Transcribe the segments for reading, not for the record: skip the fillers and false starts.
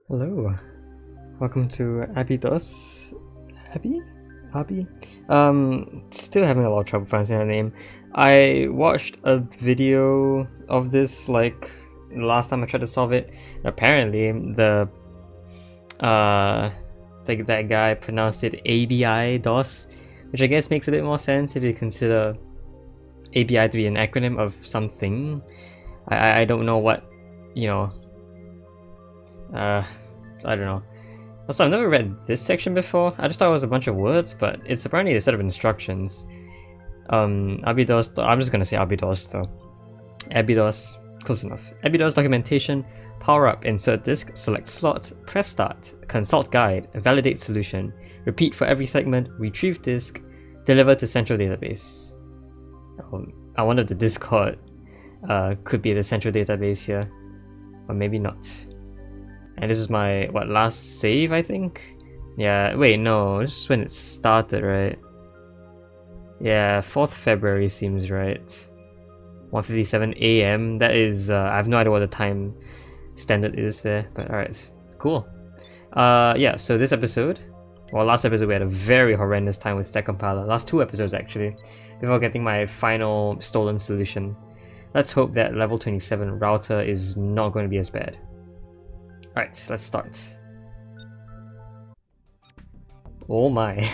Hello, welcome to ABI-DOS. Abby? Abby? Still having a lot of trouble pronouncing her name. I watched a video of this like last time I tried to solve it. Apparently, that guy pronounced it ABI-DOS, which I guess makes a bit more sense if you consider ABI to be an acronym of something. I don't know what, you know. I don't know. Also, I've never read this section before. I just thought it was a bunch of words, but it's apparently a set of instructions. ABI-DOS, I'm just gonna say ABI-DOS though. ABI-DOS, close enough. ABI-DOS documentation, power up, insert disk, select slot, press start, consult guide, validate solution, repeat for every segment, retrieve disk, deliver to central database. I wonder if the Discord could be the central database here, or maybe not. And this is my, last save, I think? Yeah, wait, no, this is when it started, right? Yeah, 4th February seems right. 1:57 AM, that is, I have no idea what the time standard is there, but alright, cool. Yeah, so this episode, last episode we had a very horrendous time with Stack Compiler, last 2 episodes actually, before getting my final stolen solution. Let's hope that level 27 router is not going to be as bad. Alright, let's start. Oh my.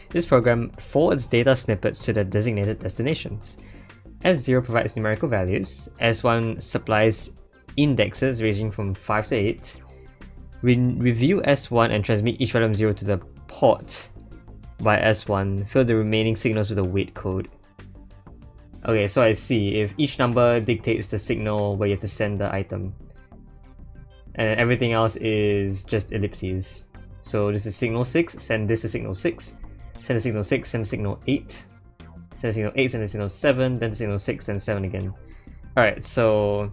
This program forwards data snippets to their designated destinations. S0 provides numerical values, S1 supplies indexes ranging from 5 to 8. Review S1 and transmit each value from 0 to the port by S1. Fill the remaining signals with a weight code. Okay, so I see. If each number dictates the signal where you have to send the item. And everything else is just ellipses. So this is signal 6, send this to signal 6, send to signal 6, send to signal 8, send to signal 8, send to signal 7, then to signal 6, then 7 again. Alright, so...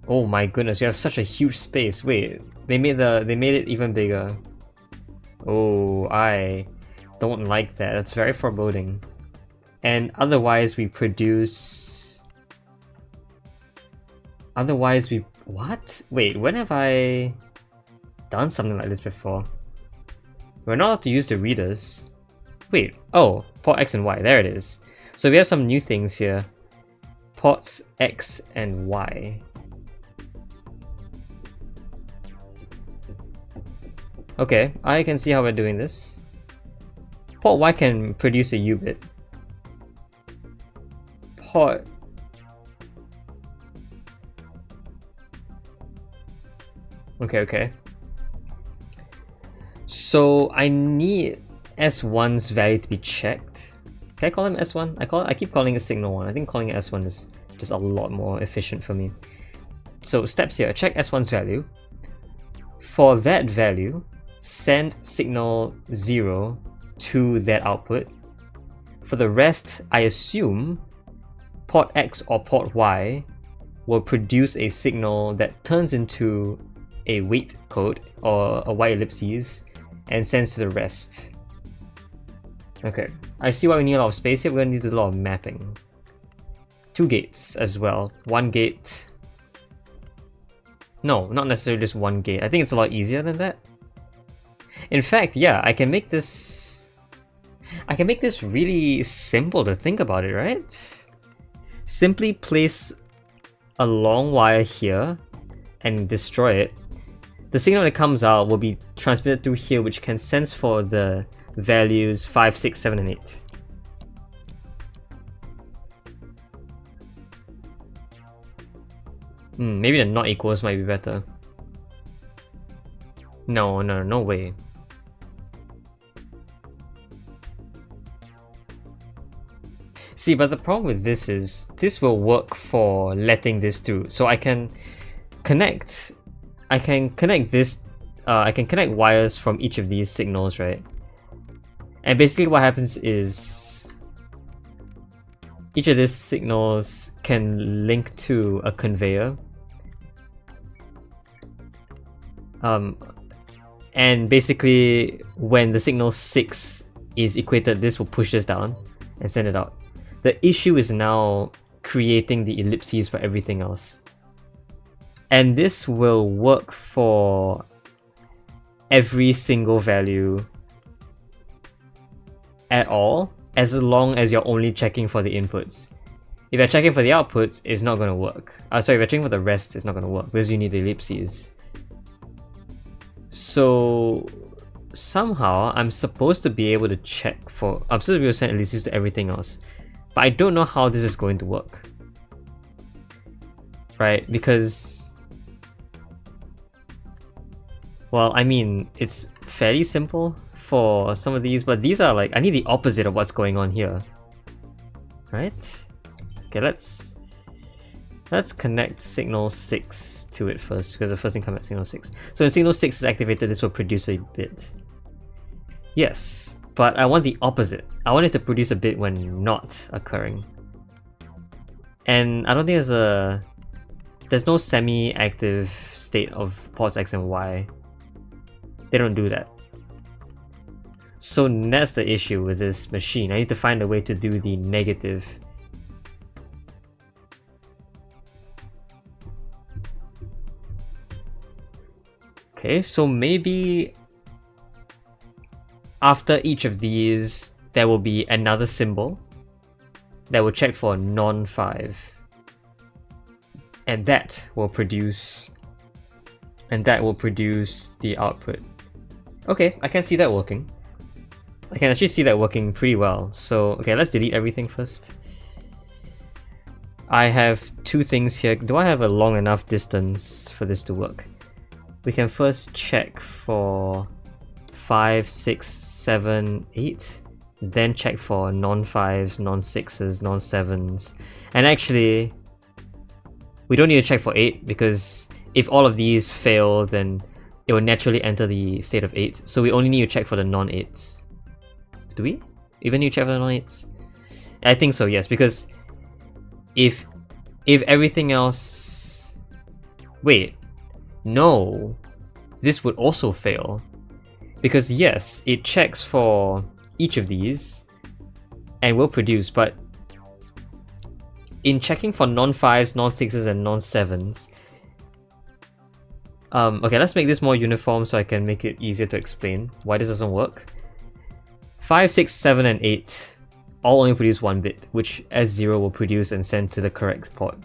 Oh my goodness, you have such a huge space. Wait, they made it even bigger. Oh, I don't like that. That's very foreboding. And otherwise we produce... What? Wait, when have I done something like this before? We're not allowed to use the readers. Wait, oh, port X and Y, there it is. So we have some new things here. Ports X and Y. Okay, I can see how we're doing this. Port Y can produce a U-bit. Port... Okay. So I need S1's value to be checked. Can I call him S1? I keep calling it signal 1. I think calling it S1 is just a lot more efficient for me. So steps here, check S1's value. For that value, send signal 0 to that output. For the rest, I assume port X or port Y will produce a signal that turns into a weight code or a Y ellipses and sends to the rest. Okay, I see why we need a lot of space here. We're gonna need a lot of mapping. 2 gates as well. 1 gate. No, not necessarily just 1 gate. I think it's a lot easier than that. In fact, yeah, I can make this really simple to think about it, right? Simply place a long wire here and destroy it. The signal that comes out will be transmitted through here, which can sense for the values 5, 6, 7, and 8. Maybe the not equals might be better. No way. See, but the problem with this is, this will work for letting this through. So I can connect this, I can connect wires from each of these signals, right? And basically what happens is each of these signals can link to a conveyor. And basically when the signal 6 is equated, this will push this down and send it out. The issue is now creating the ellipses for everything else. And this will work for every single value at all, as long as you're only checking for the inputs. If you're checking for the outputs, it's not going to work. Sorry, if you're checking for the rest, it's not going to work because you need ellipses. So somehow I'm supposed to be able to check for, I'm supposed to be able to send ellipses to everything else, but I don't know how this is going to work, right? Because, well, I mean, it's fairly simple for some of these, but these are like, I need the opposite of what's going on here, right? Okay, let's connect signal 6 to it first, because the first thing comes at signal 6. So when signal 6 is activated, this will produce a bit. Yes, but I want the opposite. I want it to produce a bit when not occurring. And I don't think there's no semi-active state of ports X and Y. They don't do that. So that's the issue with this machine. I need to find a way to do the negative. Okay, so maybe after each of these, there will be another symbol that will check for non-5. And that will produce the output. Okay, I can see that working. I can actually see that working pretty well. So, okay, let's delete everything first. I have two things here. Do I have a long enough distance for this to work? We can first check for 5, 6, 7, 8, then check for non-5s, non-6s, non-7s. And actually, we don't need to check for 8 because if all of these fail, then it will naturally enter the state of 8. So we only need to check for the non-8s. Do we even need to check for the non-8s? I think so, yes, because if everything else... Wait. No, this would also fail, because yes, it checks for each of these and will produce, but in checking for non-5s, non-6s, and non-7s, okay, let's make this more uniform so I can make it easier to explain why this doesn't work. 5, 6, 7, and 8 all only produce one bit, which S0 will produce and send to the correct port.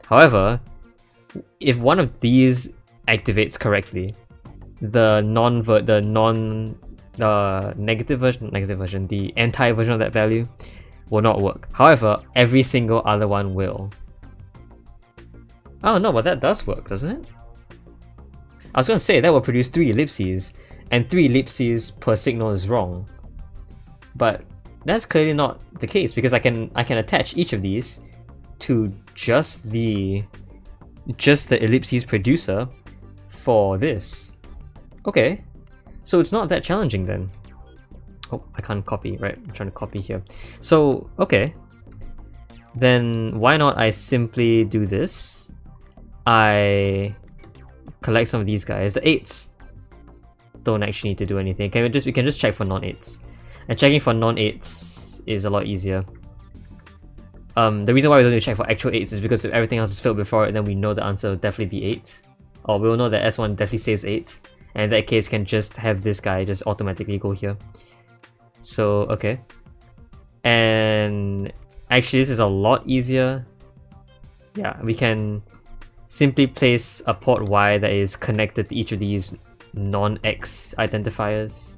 However, if one of these activates correctly, the the anti-version of that value will not work. However, every single other one will. Oh no, but that does work, doesn't it? I was gonna say that will produce 3 ellipses, and 3 ellipses per signal is wrong. But that's clearly not the case, because I can attach each of these to just the ellipses producer for this. Okay, so it's not that challenging then. Oh, I can't copy, right? I'm trying to copy here. So, okay. Then why not I simply do this? I collect some of these guys. The 8s don't actually need to do anything. We can just check for non-8s. And checking for non-8s is a lot easier. The reason why we don't need to check for actual 8s is because if everything else is filled before it, then we know the answer will definitely be 8. Or we'll know that S1 definitely says 8. And in that case, can just have this guy just automatically go here. So, okay. And actually, this is a lot easier. Yeah, we can simply place a port Y that is connected to each of these non-X identifiers.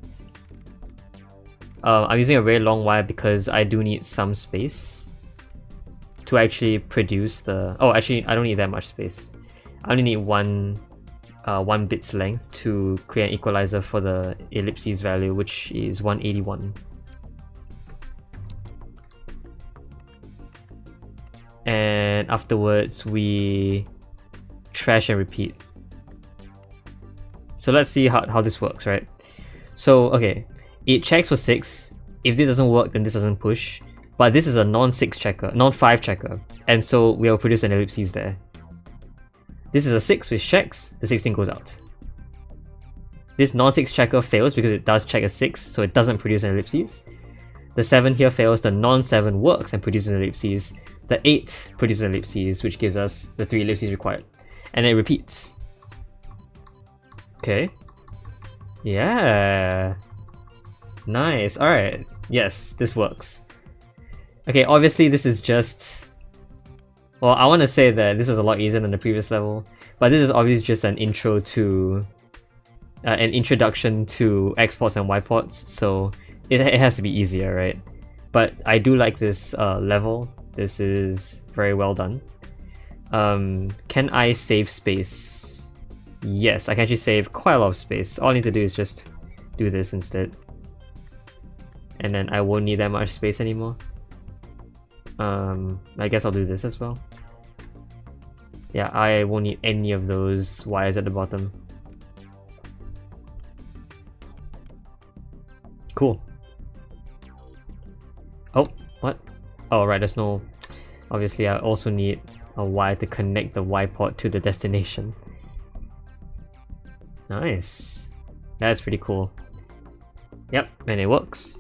I'm using a very long wire because I do need some space to actually produce the... Oh, actually, I don't need that much space. I only need one bit's length to create an equalizer for the ellipses value, which is 181. And afterwards, we trash and repeat. So let's see how this works, right? So, okay, it checks for 6. If this doesn't work, then this doesn't push. But this is a non-6 checker, non-5 checker, and so we'll produce an ellipses there. This is a 6 which checks, the 16 goes out. This non-6 checker fails because it does check a 6, so it doesn't produce an ellipses. The 7 here fails, the non-7 works and produces an ellipses. The 8 produces an ellipses, which gives us the 3 ellipses required. And it repeats. Okay. Yeah. Nice. Alright. Yes, this works. Okay, obviously this is just... Well, I want to say that this was a lot easier than the previous level, but this is obviously just an intro to... an introduction to exports and wipeouts, so it has to be easier, right? But I do like this level. This is very well done. Can I save space? Yes, I can actually save quite a lot of space. All I need to do is just do this instead. And then I won't need that much space anymore. I guess I'll do this as well. Yeah, I won't need any of those wires at the bottom. Cool. Oh, what? Oh, right, there's no... Obviously, I also need a wire to connect the Y port to the destination. Nice. That's pretty cool. Yep, and it works.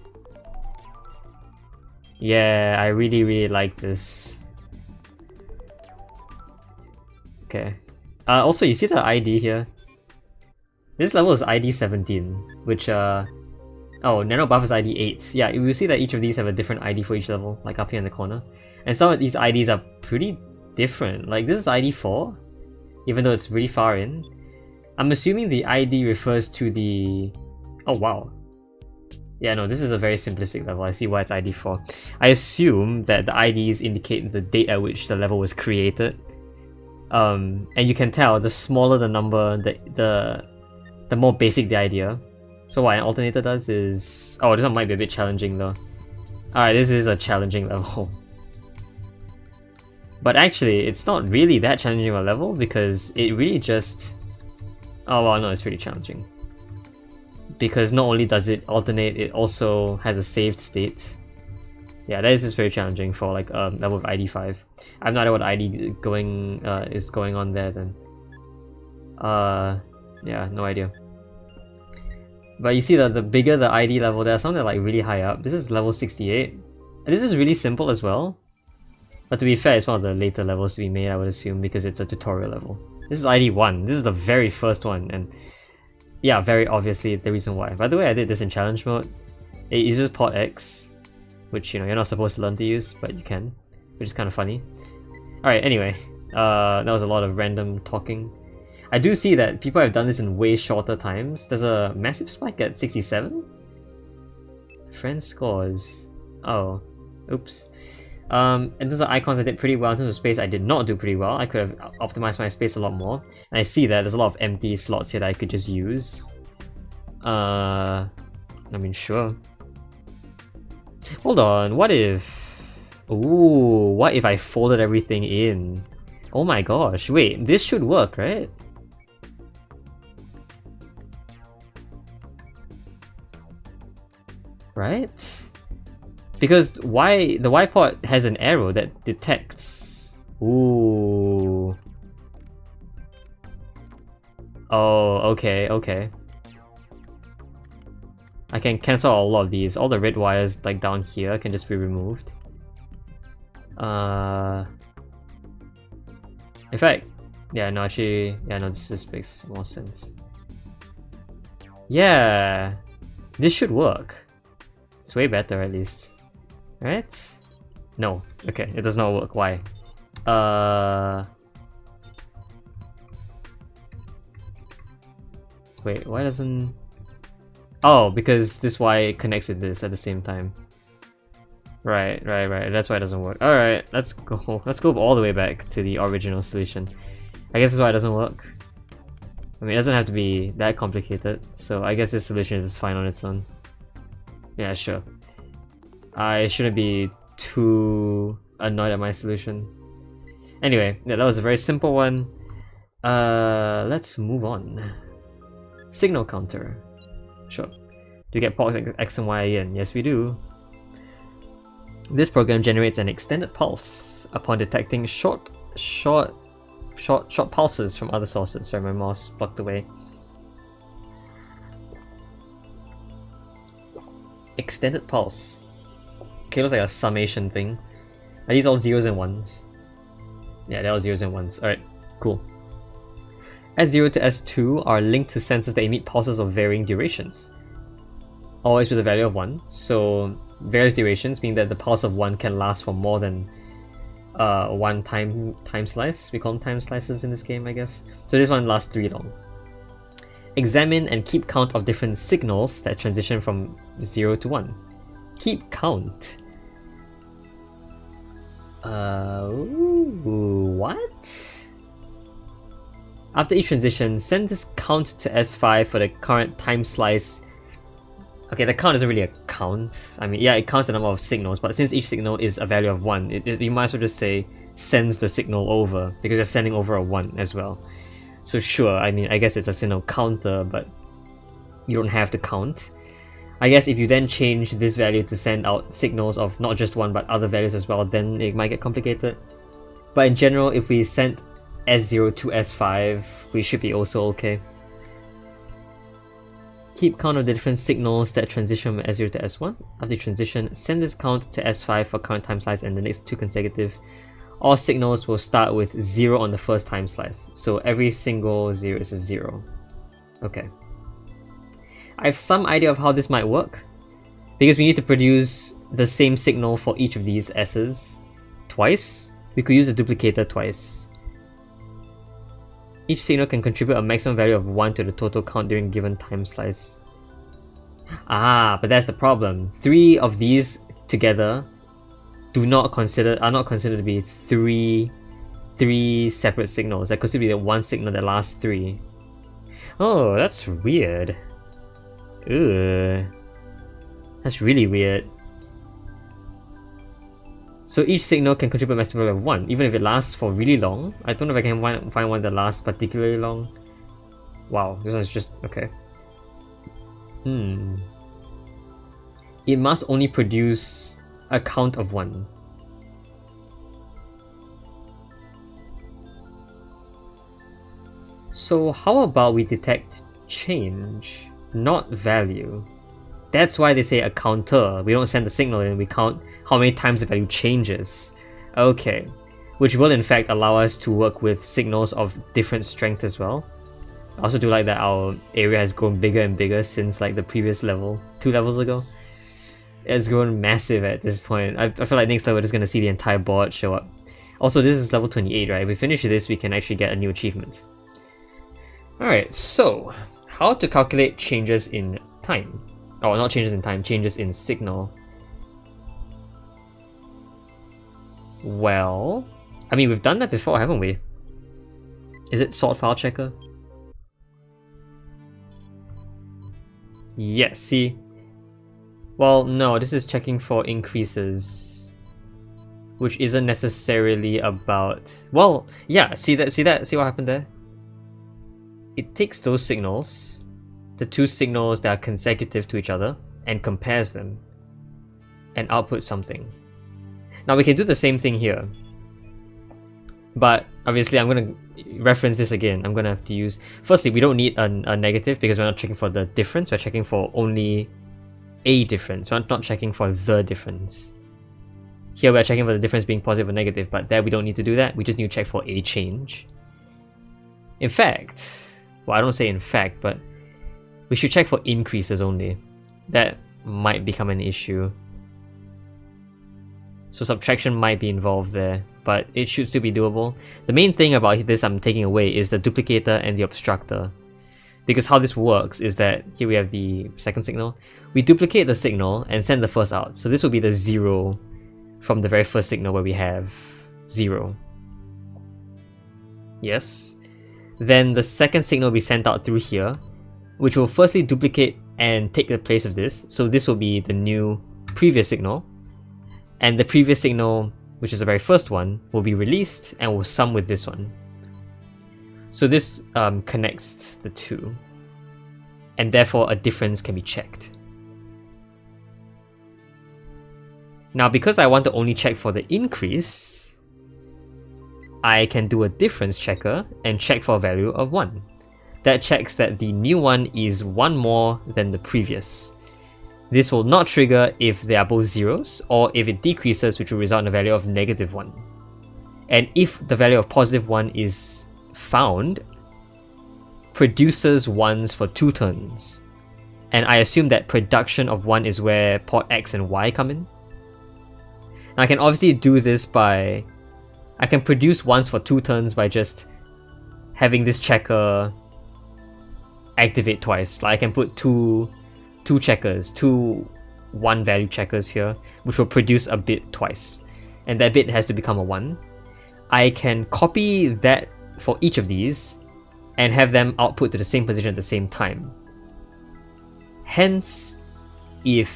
Yeah, I really like this. Okay. Also, you see the ID here? This level is ID 17, which oh, nano buff is ID 8. Yeah, you will see that each of these have a different ID for each level, like up here in the corner. And some of these IDs are pretty different. Like this is ID 4, even though it's really far in. I'm assuming the ID refers to the... Oh wow. Yeah, no, this is a very simplistic level. I see why it's ID 4. I assume that the IDs indicate the date at which the level was created. And you can tell, the smaller the number, the more basic the idea. So what an alternator does is... Oh, this one might be a bit challenging though. Alright, this is a challenging level. But actually, it's not really that challenging of a level because it really just... Oh well, no, it's really challenging. Because not only does it alternate, it also has a saved state. Yeah, that is just very challenging for like a level of ID 5. I have no idea what ID is going on there then. Yeah, no idea. But you see that the bigger the ID level, there are some that are like really high up. This is level 68. And this is really simple as well. But to be fair, it's one of the later levels to be made, I would assume, because it's a tutorial level. This is ID 1. This is the very first one, and yeah, very obviously the reason why. By the way, I did this in challenge mode. It uses port X, which, you know, you're not supposed to learn to use, but you can, which is kind of funny. Alright, anyway, that was a lot of random talking. I do see that people have done this in way shorter times. There's a massive spike at 67? Friend scores. Oh, oops. In terms of icons, I did pretty well. In terms of space, I did not do pretty well. I could have optimized my space a lot more. And I see that there's a lot of empty slots here that I could just use. I mean, sure. Hold on, what if... Ooh, what if I folded everything in? Oh my gosh, wait, this should work, right? Right? Because the Y port has an arrow that detects. Ooh. Oh, okay. I can cancel a lot of these. All the red wires like down here can just be removed. In fact, yeah, no, actually, yeah, no, this makes more sense. Yeah, this should work. It's way better, at least. Right? No. Okay, it does not work. Why? Wait, why doesn't... Oh, because this Y connects with this at the same time. Right. That's why it doesn't work. Alright, let's go. Let's go all the way back to the original solution. I guess that's why it doesn't work. I mean, it doesn't have to be that complicated, so I guess this solution is just fine on its own. Yeah, sure. I shouldn't be too annoyed at my solution. Anyway, yeah, that was a very simple one. Let's move on. Signal counter. Sure. Do you get ports X and Y again? Yes, we do. This program generates an extended pulse upon detecting short pulses from other sources. Sorry, my mouse blocked away. Extended pulse. Okay, looks like a summation thing. Are these all zeros and ones? Yeah, they're all zeros and ones. Alright, cool. S0 to S2 are linked to sensors that emit pulses of varying durations, always with a value of 1. So various durations mean that the pulse of 1 can last for more than one time slice. We call them time slices in this game, I guess. So this one lasts 3 long. Examine and keep count of different signals that transition from 0 to 1. Keep count. What? After each transition, send this count to S5 for the current time slice. Okay, the count isn't really a count. I mean, yeah, it counts the number of signals, but since each signal is a value of 1, you might as well just say sends the signal over, because you're sending over a 1 as well. So sure, I mean, I guess it's a signal counter, but you don't have to count. I guess if you then change this value to send out signals of not just 1 but other values as well, then it might get complicated. But in general, if we send S0 to S5, we should be also okay. Keep count of the different signals that transition from S0 to S1. After transition, send this count to S5 for current time slice and the next 2 consecutive. All signals will start with 0 on the first time slice, so every single 0 is a 0. Okay. I have some idea of how this might work, because we need to produce the same signal for each of these S's twice. We could use a duplicator twice. Each signal can contribute a maximum value of 1 to the total count during a given time slice. Ah, but that's the problem. 3 of these together are not considered to be three separate signals. That could be the one signal that lasts 3. Oh, that's weird. Ugh. That's really weird. So each signal can contribute a maximum value of 1, even if it lasts for really long. I don't know if I can find one that lasts particularly long. Wow, this one's just okay. It must only produce a count of 1. So how about we detect change, not value? That's why they say a counter. We don't send the signal in, we count how many times the value changes. Okay, which will in fact allow us to work with signals of different strength as well. I also do like that our area has grown bigger and bigger since like the previous level, 2 levels ago. It's grown massive at this point. I feel like next level we're just gonna see the entire board show up. Also, this is level 28, right? If we finish this, we can actually get a new achievement. Alright, so how to calculate changes in time? Oh, not changes in time, changes in signal. Well, I mean, we've done that before, haven't we? Is it sort file checker? Yes, see? Well, no, this is checking for increases, which isn't necessarily about... Well, yeah, see what happened there? It takes those signals, the 2 signals that are consecutive to each other, and compares them, and outputs something. Now we can do the same thing here, but obviously I'm going to reference this again. I'm going to have to use... Firstly, we don't need a negative because we're not checking for the difference, we're checking for only a difference. We're not checking for the difference. Here we're checking for the difference being positive or negative, but there we don't need to do that. We just need to check for a change. In fact, well, I don't say in fact, but we should check for increases only. That might become an issue. So subtraction might be involved there, but it should still be doable. The main thing about this I'm taking away is the duplicator and the obstructor. Because how this works is that here we have the second signal. We duplicate the signal and send the first out. So this will be the 0 from the very first signal where we have 0. Yes. Then the second signal will be sent out through here, which will firstly duplicate and take the place of this. So this will be the new previous signal. And the previous signal, which is the very first one, will be released and will sum with this one. So this connects the 2, and therefore a difference can be checked. Now, because I want to only check for the increase, I can do a difference checker and check for a value of 1. That checks that the new one is 1 more than the previous. This will not trigger if they are both zeros, or if it decreases, which will result in a value of -1. And if the value of +1 is found, produces ones for 2 turns. And I assume that production of 1 is where port X and Y come in. Now I can obviously do this by... I can produce ones for 2 turns by just having this checker activate twice. Like I can put two checkers, two 1 value checkers here, which will produce a bit twice. And that bit has to become a 1. I can copy that for each of these and have them output to the same position at the same time. Hence, if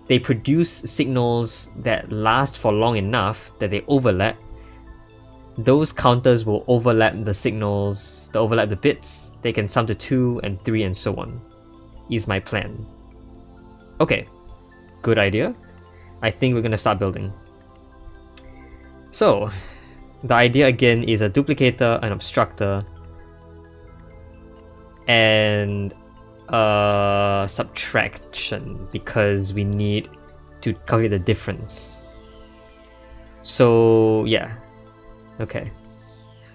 they produce signals that last for long enough that they overlap, those counters will overlap the signals, overlap the bits. They can sum to 2 and 3 and so on, is my plan. Okay, good idea. I think we're gonna start building. So, the idea again is a duplicator, an obstructor, and subtraction, because we need to calculate the difference. So yeah, okay.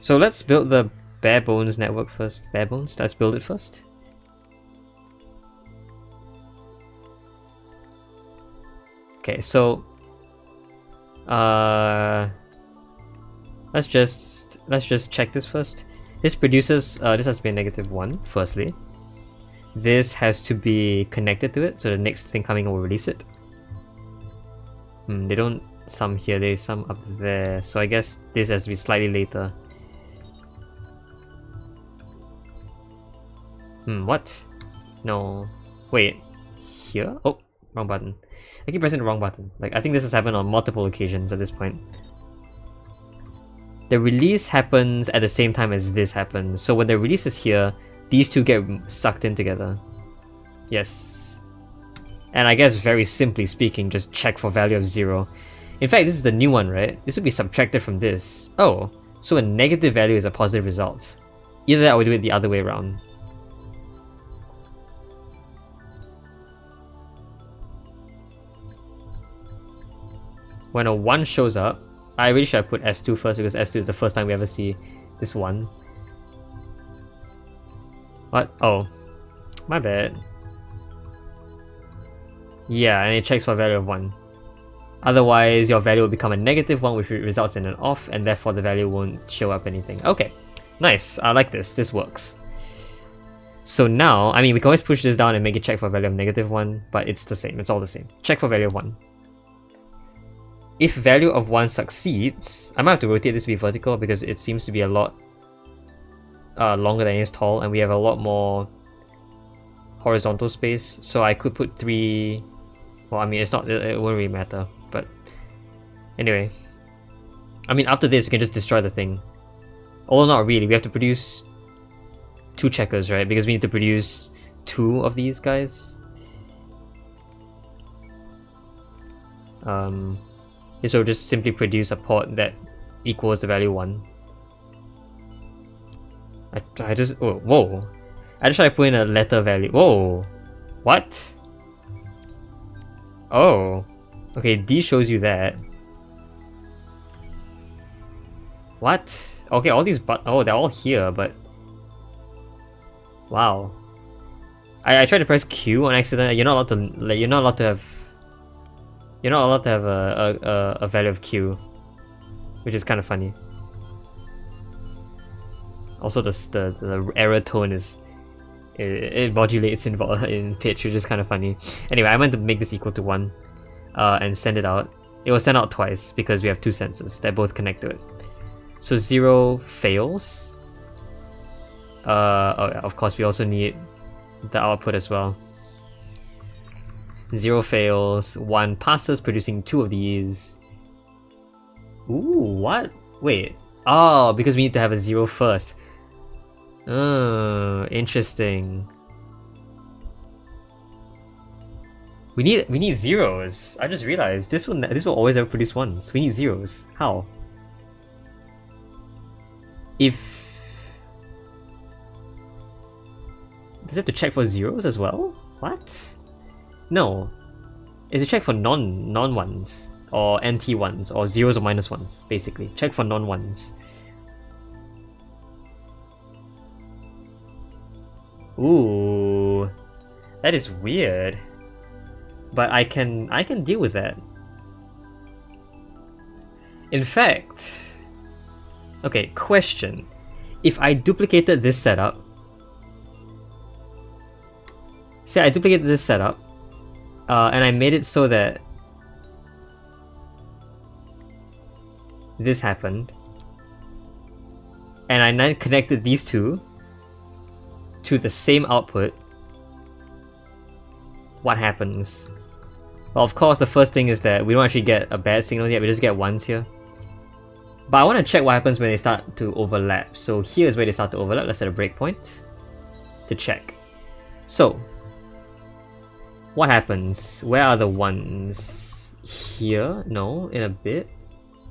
So let's build the bare bones network first. Bare bones, let's build it first. Okay, so let's just check this first. This produces this has to be a -1 firstly. This has to be connected to it, so the next thing coming will release it. They don't sum here, they sum up there, so I guess this has to be slightly later. What? No. Wait. Here? Oh, wrong button. I keep pressing the wrong button. Like, I think this has happened on multiple occasions at this point. The release happens at the same time as this happens, so when the release is here, these two get sucked in together. Yes. And I guess very simply speaking, just check for value of 0. In fact, this is the new one, right? This would be subtracted from this. Oh, so a negative value is a positive result. Either that or we do it the other way around. When a 1 shows up, I really should have put S2 first because S2 is the first time we ever see this 1. What? Oh, my bad. Yeah, and it checks for a value of 1. Otherwise, your value will become a -1, which results in an off, and therefore the value won't show up anything. Okay, nice. I like this. This works. So now, I mean, we can always push this down and make it check for a value of -1, but it's the same. It's all the same. Check for value of 1. If value of 1 succeeds, I might have to rotate this to be vertical because it seems to be a lot longer than it is tall, and we have a lot more horizontal space. So I could put 3. Well, I mean, it won't really matter, but anyway. I mean, after this, we can just destroy the thing. Although not really, we have to produce 2 checkers, right? Because we need to produce 2 of these guys. So we'll just simply produce a port that equals the value 1. I just... Oh, whoa. I just tried to put in a letter value. Whoa. What? Oh. Okay, D shows you that. What? Okay, all these oh, they're all here, but... Wow. I tried to press Q on accident. You're not allowed to... Like, you're not allowed to have a value of Q, which is kind of funny. Also, the error tone is it modulates in pitch, which is kind of funny. Anyway, I meant to make this equal to 1, and send it out. It will send out twice because we have 2 sensors that both connect to it. So 0 fails. Oh yeah, of course we also need the output as well. 0 fails, 1 passes, producing 2 of these. Ooh, what? Wait. Oh, because we need to have a 0 first. Oh, interesting. We need zeros. I just realized this will always ever produce 1s. We need zeros. How? Does it have to check for zeros as well? What? No. It's a check for non-ones, or NT1s, or zeros or -1s, basically. Check for non-ones. Ooh, that is weird. But I can deal with that. In fact, okay, question. If I duplicated this setup, see, I duplicated this setup, and I made it so that this happened, and I then connected these two to the same output, what happens? Well, of course, the first thing is that we don't actually get a bad signal yet, we just get ones here. But I want to check what happens when they start to overlap. So here's where they start to overlap. Let's set a breakpoint to check. So, what happens? Where are the ones? Here? No, in a bit.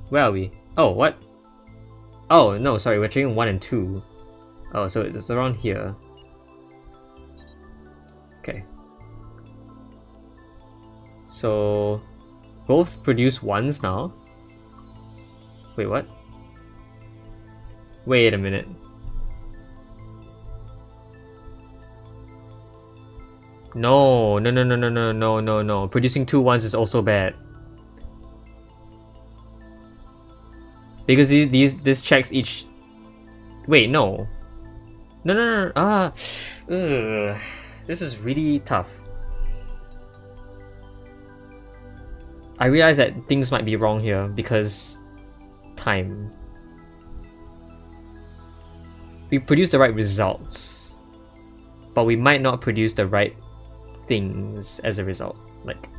Where are we? Oh, what? Oh, no, sorry, we're checking 1 and 2. Oh, so it's around here. Okay. So, both produce 1s now. Wait, what? Wait a minute. No. Producing 2 1s is also bad. Because this checks each. Wait, no. No. This is really tough. I realize that things might be wrong here because time. We produce the right results, but we might not produce the right things as a result. Like,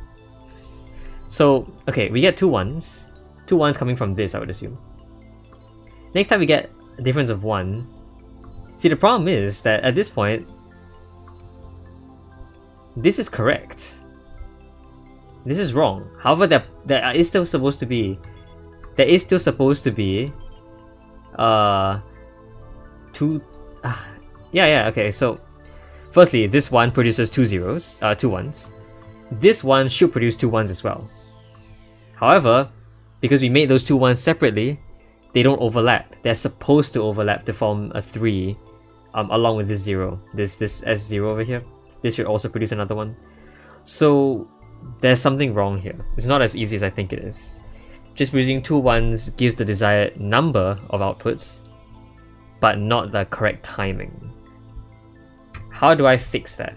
so okay, we get 2 1s. 2 1s coming from this, I would assume. Next time we get a difference of 1. See, the problem is that at this point, this is correct. This is wrong. However, there is still supposed to be 2. Yeah, okay, so firstly, this one produces 2 zeros, 2 1s. This one should produce 2 1s as well. However, because we made those 2 1s separately, they don't overlap. They're supposed to overlap to form a 3, along with this 0. This S0 over here. This should also produce another one. So there's something wrong here. It's not as easy as I think it is. Just producing 2 1s gives the desired number of outputs, but not the correct timing. How do I fix that?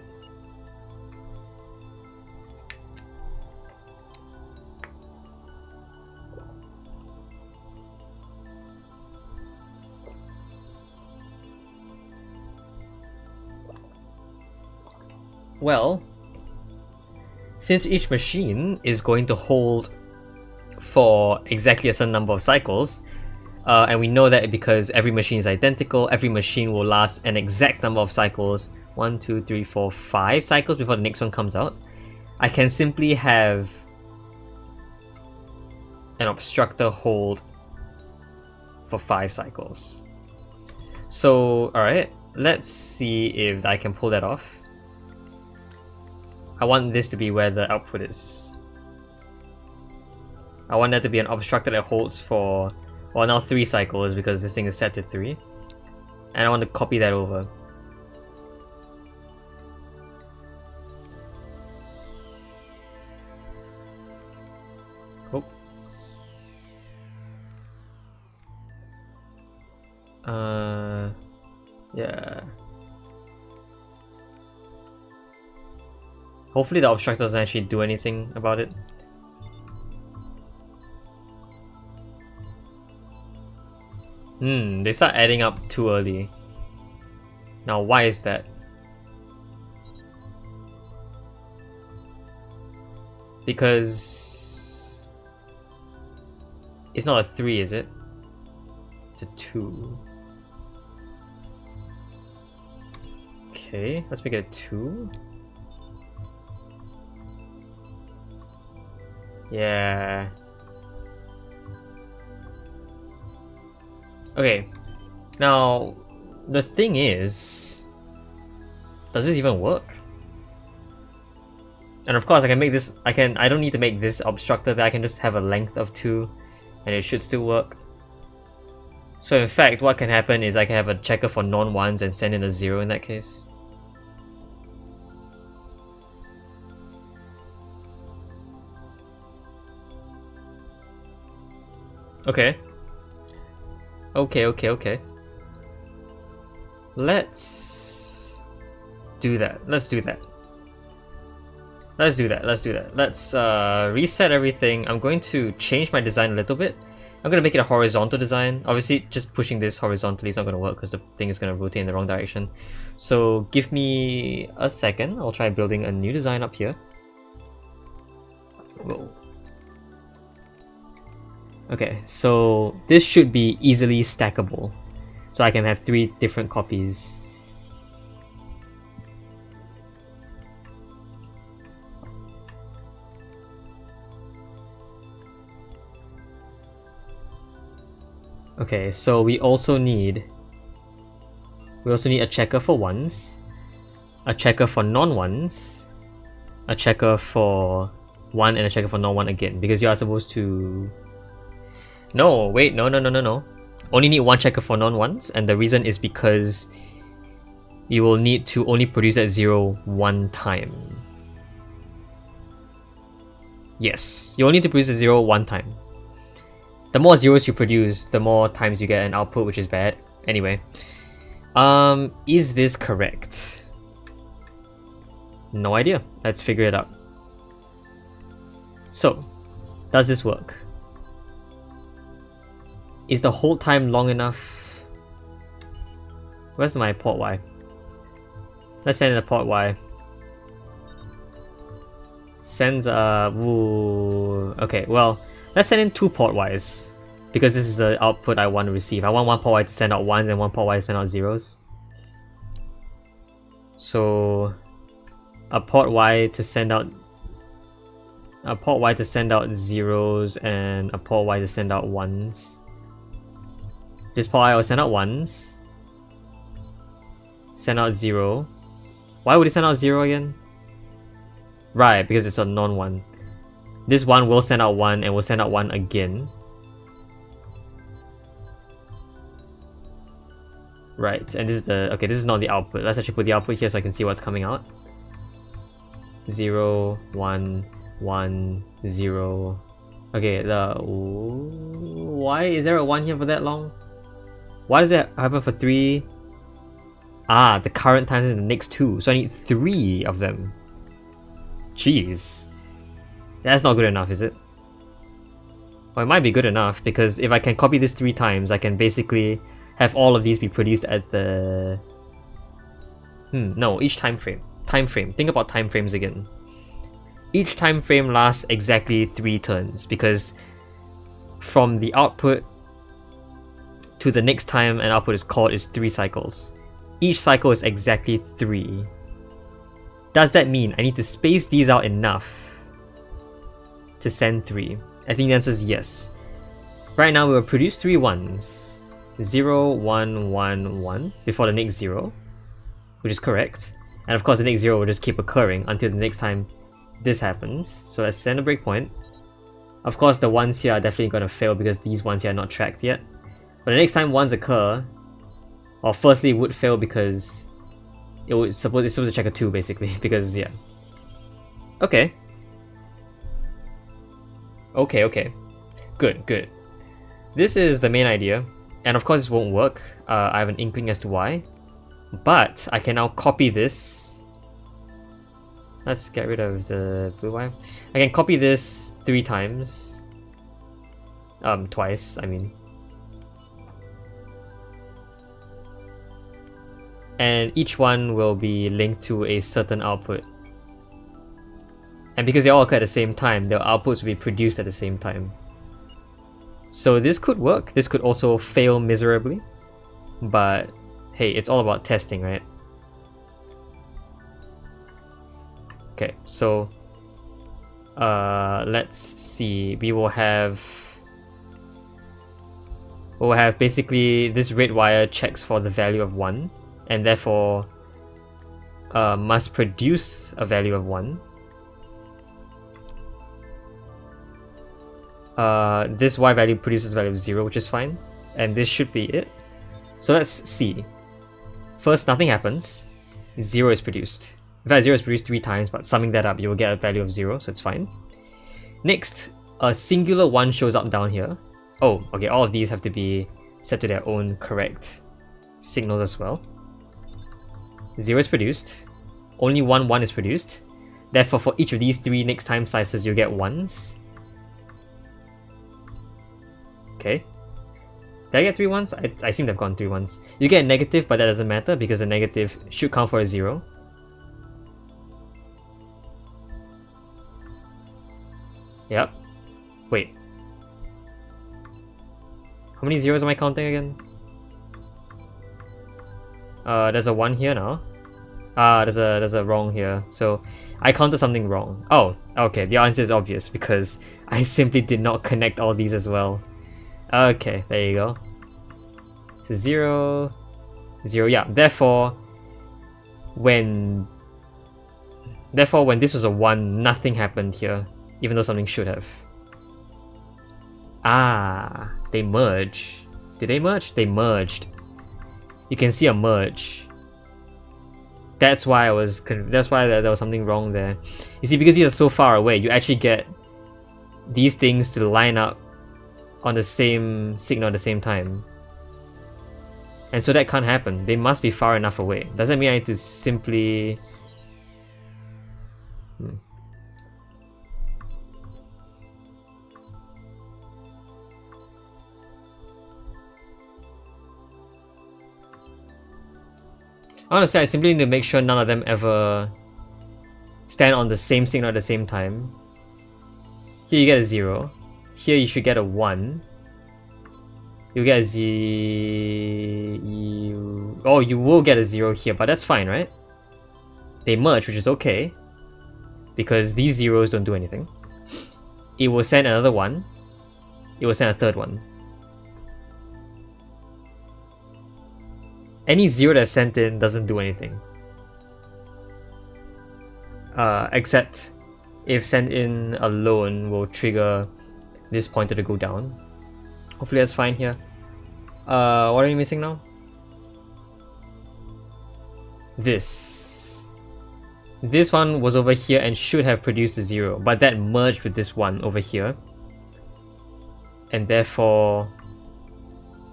Well, since each machine is going to hold for exactly a certain number of cycles, and we know that because every machine is identical, every machine will last an exact number of cycles, 1, 2, 3, 4, 5 cycles before the next one comes out, I can simply have an obstructor hold for 5 cycles. So, alright, let's see if I can pull that off. I want this to be where the output is. I want that to be an obstructor that holds for, well, now 3 cycles because this thing is set to 3. And I want to copy that over. Oh. Yeah. Hopefully the obstructor doesn't actually do anything about it. They start adding up too early. Now why is that? Because it's not a 3, is it? It's a 2. Okay, let's make it a 2. Yeah. Okay. Now, the thing is, does this even work? And of course, I can make this. I don't need to make this obstructor. That I can just have a length of 2, and it should still work. So in fact, what can happen is I can have a checker for non-1s and send in a 0 in that case. Okay. Okay. Let's do that. Let's reset everything. I'm going to change my design a little bit. I'm going to make it a horizontal design. Obviously, just pushing this horizontally is not going to work because the thing is going to rotate in the wrong direction. So give me a second. I'll try building a new design up here. Whoa. Okay, so this should be easily stackable. So I can have 3 different copies. Okay, so we also need a checker for ones, a checker for non-ones, a checker for 1, and a checker for non-1 again, because you are supposed to... No, wait, no. Only need 1 checker for non-ones, and the reason is because you will need to only produce that 0 1 time. Yes, you only need to produce a 0 1 time. The more zeros you produce, the more times you get an output, which is bad. Anyway, is this correct? No idea. Let's figure it out. So, does this work? Is the hold time long enough? Where's my port Y? Let's send in a port Y. Sends okay, well, let's send in 2 port Ys, because this is the output I want to receive. I want 1 port Y to send out 1s and 1 port Y to send out 0s. So a port Y to send out 0s and a port Y to send out 1s. This port Y will send out 1s. Send out 0. Why would it send out 0 again? Right, because it's a non-1. This one will send out 1 and will send out 1 again. Right, and this is the... Okay, this is not the output. Let's actually put the output here so I can see what's coming out. 0, 1, 1, 0. Okay, why is there a 1 here for that long? Why does that happen for 3? Ah, the current times in the next 2, so I need 3 of them. Jeez. That's not good enough, is it? Well, it might be good enough, because if I can copy this 3 times, I can basically have all of these be produced at the... no, each time frame. Think about time frames again. Each time frame lasts exactly 3 turns, because from the output to the next time an output is called is 3 cycles. Each cycle is exactly 3. Does that mean I need to space these out enough to send 3? I think the answer is yes. Right now we will produce 3 1s. 0, 1, 1, 1 before the next 0, which is correct. And of course the next 0 will just keep occurring until the next time this happens. So let's send a breakpoint. Of course the 1s here are definitely going to fail because these 1s here are not tracked yet. But the next time 1s occur, or firstly it would fail because it's supposed to check a 2 basically, because yeah. Okay. Good. This is the main idea, and of course this won't work. I have an inkling as to why, but I can now copy this. Let's get rid of the blue wire. I can copy this 3 times. Twice, I mean. And each one will be linked to a certain output. And because they all occur at the same time, their outputs will be produced at the same time. So this could work. This could also fail miserably. But hey, it's all about testing, right? Okay, so let's see. We'll have basically this red wire checks for the value of 1, and therefore must produce a value of 1. This Y value produces a value of 0, which is fine, and this should be it. So let's see. First, nothing happens. 0 is produced. In fact, 0 is produced 3 times, but summing that up, you will get a value of 0, so it's fine. Next, a singular 1 shows up down here, Oh, okay, all of these have to be set to their own correct signals as well. 0 is produced. Only 1 is produced. Therefore, for each of these 3 next time slices, you get 1s. Okay. Did I get 3 1s? I seem to have gotten 3 1s. You get a negative, but that doesn't matter because the negative should count for a 0. Yep. Wait. How many zeros am I counting again? There's a 1 here now. There's a wrong here. So I counted something wrong. Oh, okay. The answer is obvious because I simply did not connect all these as well. Okay, there you go. So 0, 0. Yeah. Therefore, when this was a 1, nothing happened here, even though something should have. Ah, they merge. Did they merge? They merged. You can see a merge. That's why there was something wrong there. You see, because these are so far away, you actually get these things to line up on the same signal at the same time. And so that can't happen. They must be far enough away. Does that mean I need to simply... Honestly, I simply need to make sure none of them ever stand on the same signal at the same time. Here you get a 0. Here you should get a 1. You get a Oh, you will get a 0 here, but that's fine, right? They merge, which is okay, because these zeros don't do anything. It will send another 1. It will send a third one. Any 0 that's sent in doesn't do anything. Except if sent in alone will trigger this pointer to go down. Hopefully that's fine here. What are you missing now? This one was over here and should have produced a 0, but that merged with this one over here, and therefore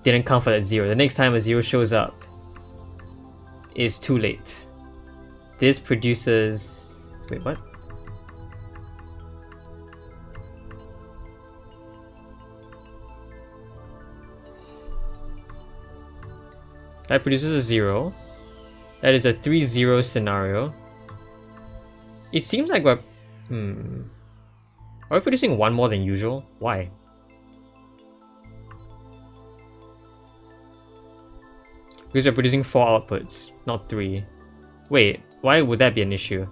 didn't count for that 0. The next time a 0 shows up, is too late. This produces... Wait, what? That produces a 0. That is a 3-0 scenario. It seems like we're... Are we producing 1 more than usual? Why? Because we're producing 4 outputs, not 3. Wait, why would that be an issue?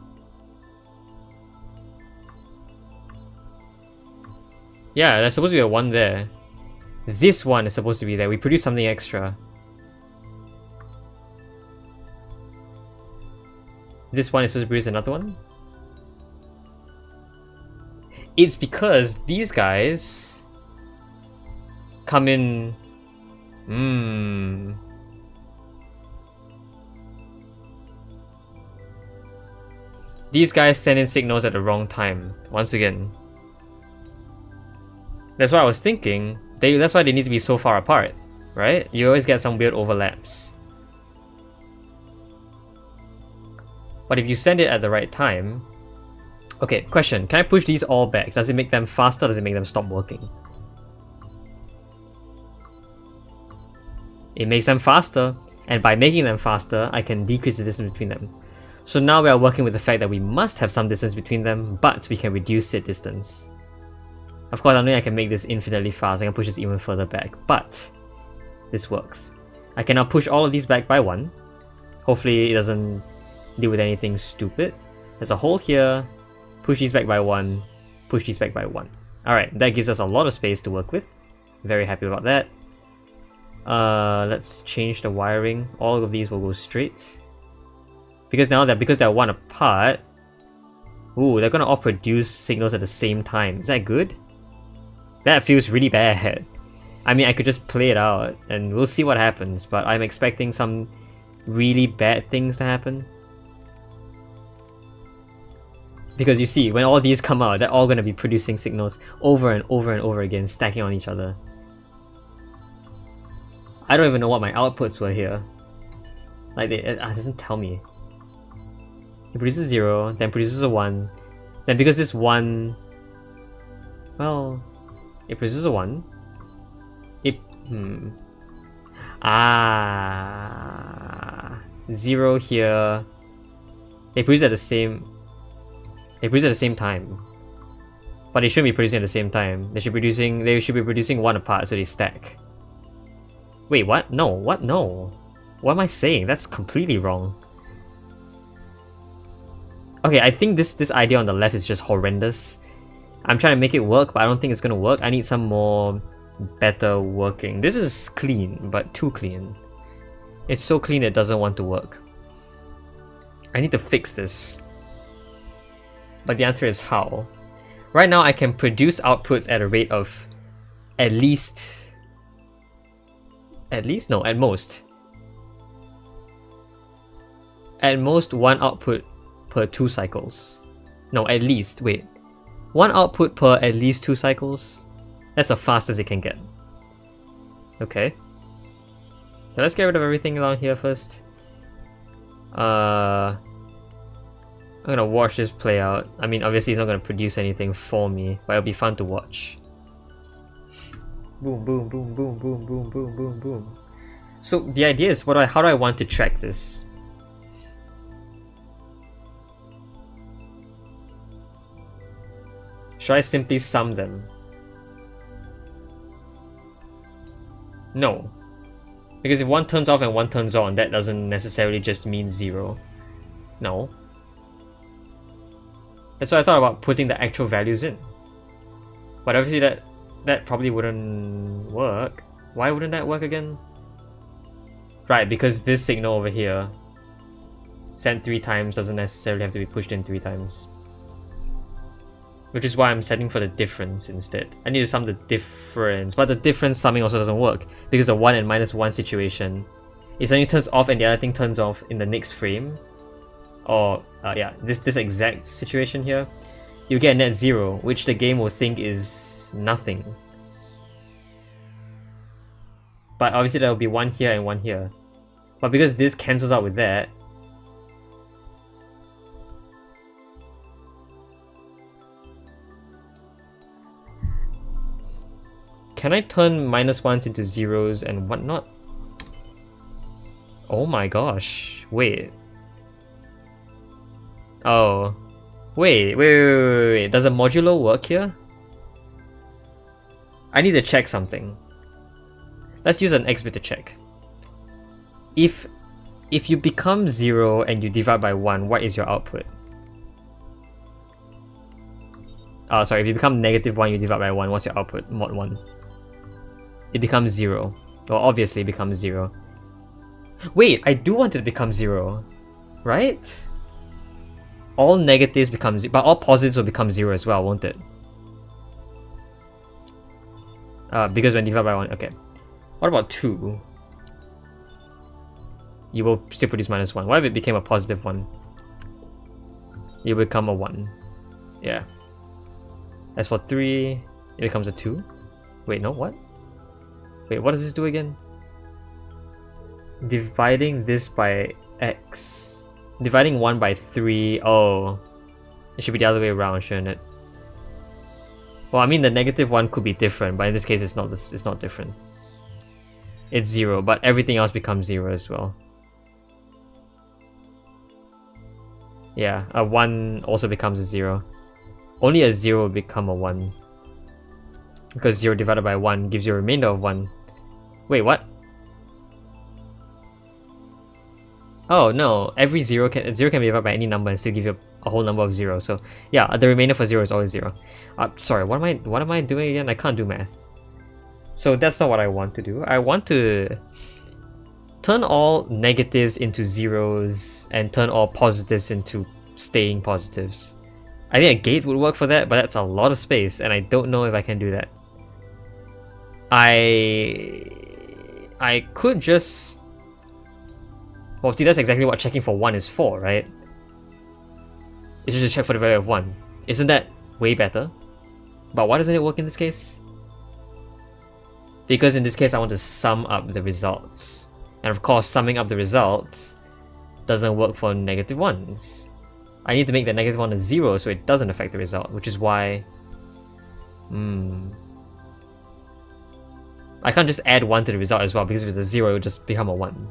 Yeah, there's supposed to be a 1 there. This one is supposed to be there. We produced something extra. This one is supposed to produce another one? It's because these guys come in... These guys send in signals at the wrong time, once again. That's what I was thinking. That's why they need to be so far apart, right? You always get some weird overlaps. But if you send it at the right time... Okay, question. Can I push these all back? Does it make them faster or does it make them stop working? It makes them faster, and by making them faster, I can decrease the distance between them. So now we are working with the fact that we must have some distance between them, but we can reduce said distance. Of course, I don't think I can make this infinitely fast. I can push this even further back, but this works. I can now push all of these back by 1. Hopefully it doesn't deal with anything stupid. There's a hole here. Push these back by 1. Push these back by 1. Alright, that gives us a lot of space to work with. Very happy about that. Let's change the wiring. All of these will go straight. Because they're 1 apart, ooh, they're gonna all produce signals at the same time. Is that good? That feels really bad. I mean, I could just play it out and we'll see what happens, but I'm expecting some really bad things to happen. Because you see, when all these come out, they're all gonna be producing signals over and over and over again, stacking on each other. I don't even know what my outputs were here. Like, it doesn't tell me. It produces 0, then produces a 1. Then because this 1... Well... It produces a 1. It... 0 here. They produce at the same... They produce at the same time. But they shouldn't be producing at the same time. They should be producing one apart, so they stack. Wait, what? No, what? No. What am I saying? That's completely wrong. Okay, I think this idea on the left is just horrendous. I'm trying to make it work, but I don't think it's gonna work. I need some more better working. This is clean, but too clean. It's so clean it doesn't want to work. I need to fix this. But the answer is how? Right now I can produce outputs at a rate of at most. At most 1 output per 2 cycles. No, at least, wait. 1 output per at least 2 cycles? That's the fastest it can get. Okay. Now let's get rid of everything around here first. I'm gonna watch this play out. I mean, obviously it's not gonna produce anything for me, but it'll be fun to watch. Boom, boom, boom, boom, boom, boom, boom, boom, boom. So the idea is, how do I want to track this? Should I simply sum them? No. Because if one turns off and one turns on, that doesn't necessarily just mean 0. No. That's why I thought about putting the actual values in. But obviously that probably wouldn't work. Why wouldn't that work again? Right, because this signal over here, sent 3 times, doesn't necessarily have to be pushed in 3 times. Which is why I'm setting for the difference instead. I need to sum the difference, but the difference summing also doesn't work because of 1 and -1 situation. If something turns off and the other thing turns off in the next frame, or yeah, this exact situation here, you get a net 0, which the game will think is nothing. But obviously there will be 1 here and 1 here. But because this cancels out with that, can I turn -1s into 0s and whatnot? Oh my gosh, wait. Oh. Wait. Does a modulo work here? I need to check something. Let's use an X bit to check. If you become 0 and you divide by 1, what is your output? Sorry, if you become -1, you divide by 1, what's your output? Mod 1. It becomes 0. Well, obviously it becomes 0. Wait, I do want it to become 0, right? All negatives become 0, but all positives will become 0 as well, won't it? Because when divided by 1, okay. What about 2? You will still produce -1. What if it became a positive 1? You become a 1. Yeah. As for 3, it becomes a 2. Wait, no, what? Wait, what does this do again? Dividing this by x. Dividing 1 by 3. Oh. It should be the other way around, shouldn't it? Well, I mean the -1 could be different, but in this case it's not different. It's 0, but everything else becomes 0 as well. Yeah, a 1 also becomes a 0. Only a 0 will become a 1. Because 0 divided by 1 gives you a remainder of 1. Wait, what? Oh no, every 0 can be divided by any number and still give you a whole number of 0. So yeah, the remainder for 0 is always 0. Sorry, what am I doing again? I can't do math. So that's not what I want to do. I want to turn all negatives into 0s and turn all positives into staying positives. I think a gate would work for that, but that's a lot of space and I don't know if I can do that. I could just... Well, see, that's exactly what checking for 1 is for, right? It's just to check for the value of 1. Isn't that way better? But why doesn't it work in this case? Because in this case I want to sum up the results. And of course summing up the results doesn't work for negative ones. I need to make the negative one a 0 so it doesn't affect the result, which is why... I can't just add 1 to the result as well, because if it's a 0 it will just become a 1.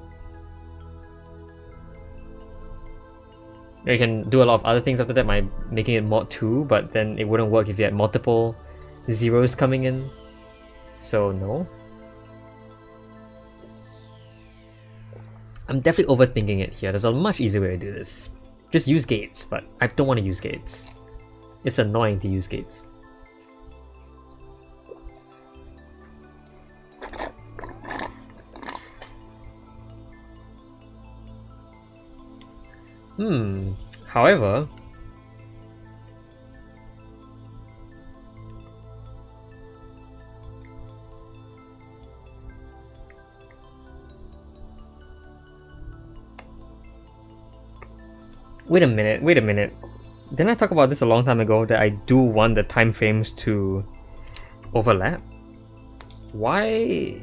You can do a lot of other things after that by making it mod 2, but then it wouldn't work if you had multiple zeros coming in. So no. I'm definitely overthinking it here. There's a much easier way to do this. Just use gates, but I don't want to use gates. It's annoying to use gates. However, wait a minute. Didn't I talk about this a long time ago that I do want the time frames to overlap? Why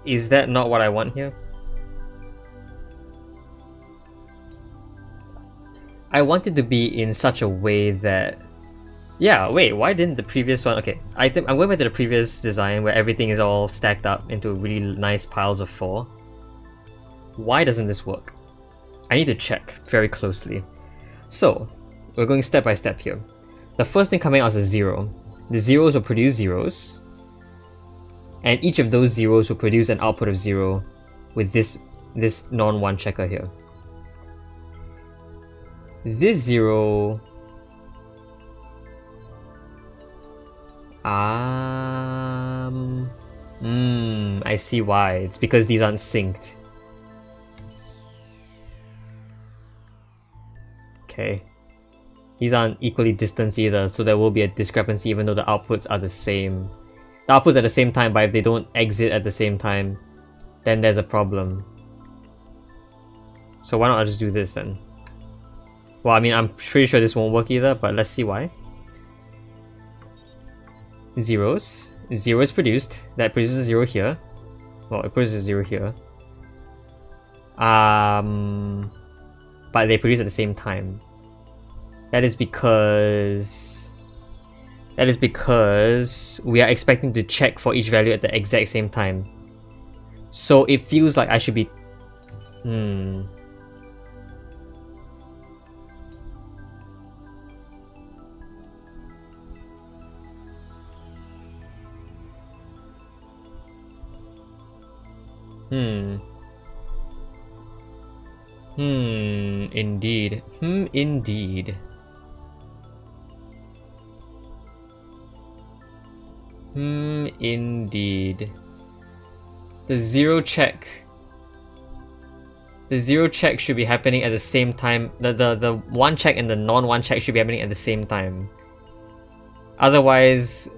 is that not what I want here? I want it to be in such a way that... Yeah, wait, why didn't the previous one... Okay, I'm going back to the previous design where everything is all stacked up into really nice piles of 4. Why doesn't this work? I need to check very closely. So, we're going step by step here. The first thing coming out is a 0. The zeros will produce zeros. And each of those zeros will produce an output of 0 with this non-1 checker here. This 0... I see why. It's because these aren't synced. Okay. These aren't equally distanced either, so there will be a discrepancy even though the outputs are the same. The outputs at the same time, but if they don't exit at the same time, then there's a problem. So why not I just do this then? Well, I mean, I'm pretty sure this won't work either, but let's see why. Zeros. 0 is produced. That produces a 0 here. Well, it produces a 0 here. But they produce at the same time. That is because we are expecting to check for each value at the exact same time. So it feels like I should be... Indeed. Indeed. Indeed. The zero check should be happening at the same time. The one check and the non-one check should be happening at the same time. Otherwise,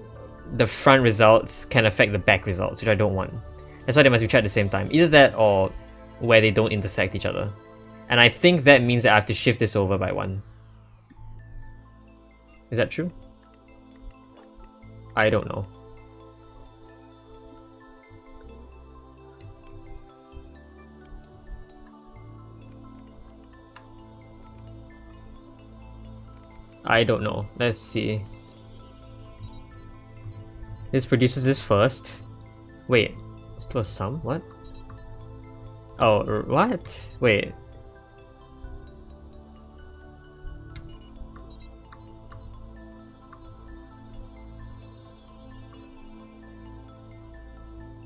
the front results can affect the back results, which I don't want. That's why they must be checked at the same time. Either that or where they don't intersect each other. And I think that means that I have to shift this over by 1. Is that true? I don't know. I don't know. Let's see. This produces this first. Wait, still a sum? What? Oh, what? Wait.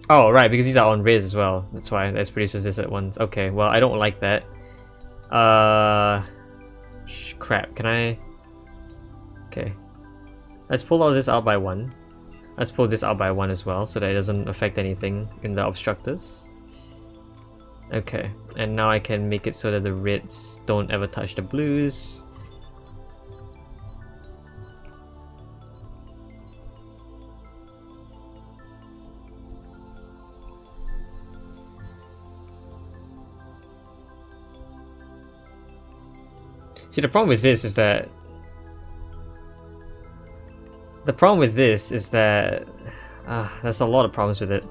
Oh, right, because these are on res as well. That's why this produces this at once. Okay, well, I don't like that. Crap, can I... Okay. Let's pull all this out by 1. Let's pull this out by 1 as well, so that it doesn't affect anything in the obstructors. Okay, and now I can make it so that the reds don't ever touch the blues. See, the problem with this is that... there's a lot of problems with it.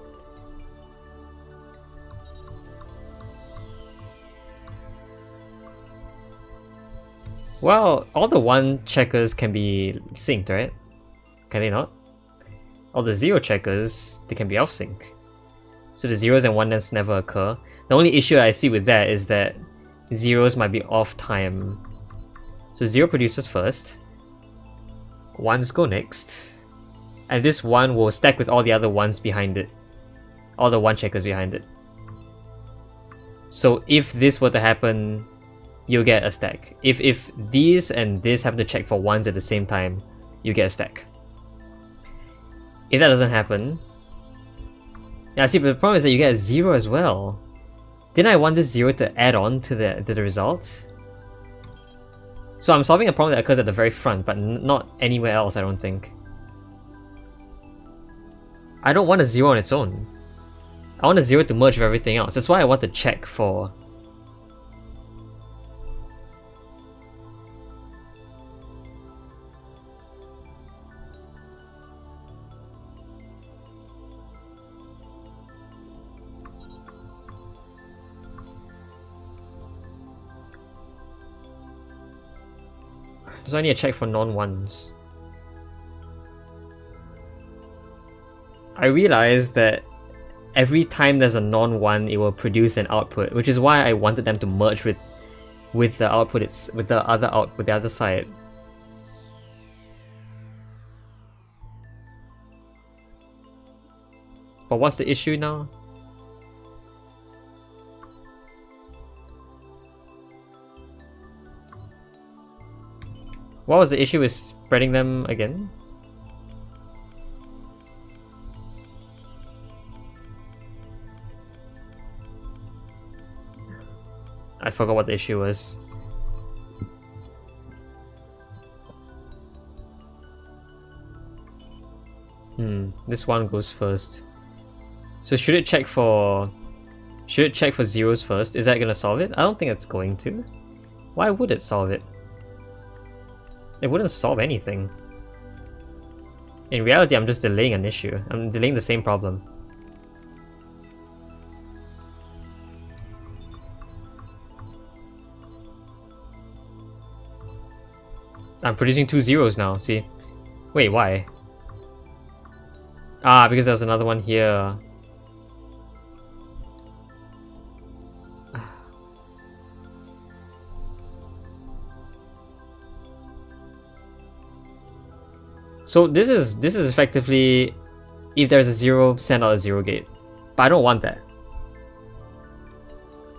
Well, all the 1 checkers can be synced, right? Can they not? All the 0 checkers, they can be off sync. So the 0s and 1s never occur. The only issue I see with that is that 0s might be off time. So 0 produces first, 1s go next, and this 1 will stack with all the other 1s behind it. All the 1 checkers behind it. So if this were to happen, you'll get a stack. If these and this happen to check for 1s at the same time, you get a stack. If that doesn't happen... Yeah, see, but the problem is that you get a 0 as well. Didn't I want this 0 to add on to the result? So I'm solving a problem that occurs at the very front, but not anywhere else, I don't think. I don't want a 0 on its own. I want a 0 to merge with everything else. That's why I want to check for... So I need to check for non-1s. I realized that every time there's a non-1, it will produce an output, which is why I wanted them to merge with the output. It's with the other side. But what's the issue now? What was the issue with spreading them again? I forgot what the issue was. This one goes first. So should it check for zeros first? Is that gonna solve it? I don't think it's going to. Why would it solve it? It wouldn't solve anything. In reality, I'm just delaying an issue. I'm delaying the same problem. I'm producing 2 zeros now, see? Wait, why? Ah, because there was another one here. So this is effectively, if there's a 0, send out a 0 gate. But I don't want that.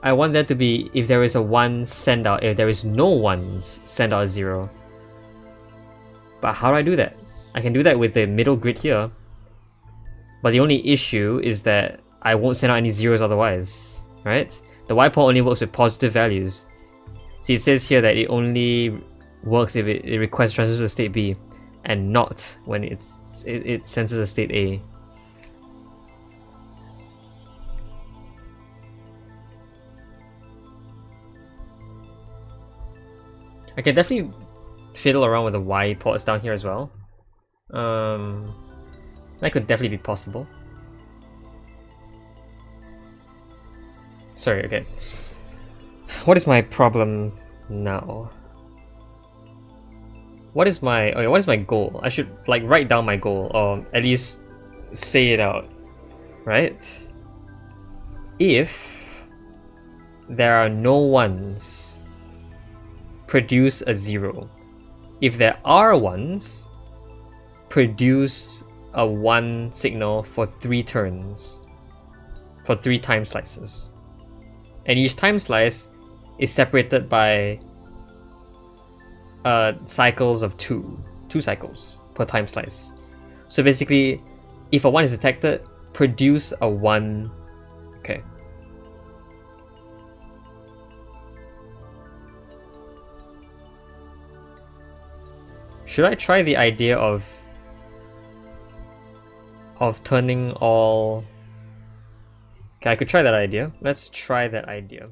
I want that to be, if there is a 1, send out. If there is no 1s, send out a 0. But how do I do that? I can do that with the middle grid here. But the only issue is that I won't send out any 0s otherwise, right? The while point only works with positive values. See, it says here that it only works if it requests transfer to state B, and not when it senses a state A. I can definitely fiddle around with the Y ports down here as well. That could definitely be possible. Sorry, okay. What is my problem now? What is my goal? I should like write down my goal, or at least say it out, right? If there are no 1s, produce a 0. If there are 1s, produce a 1 signal for 3 turns, for 3 time slices. And each time slice is separated by cycles of 2 cycles per time slice. So basically, if a 1 is detected, produce a 1. Okay. Should I try the idea of turning all... Okay, I could try that idea. Let's try that idea.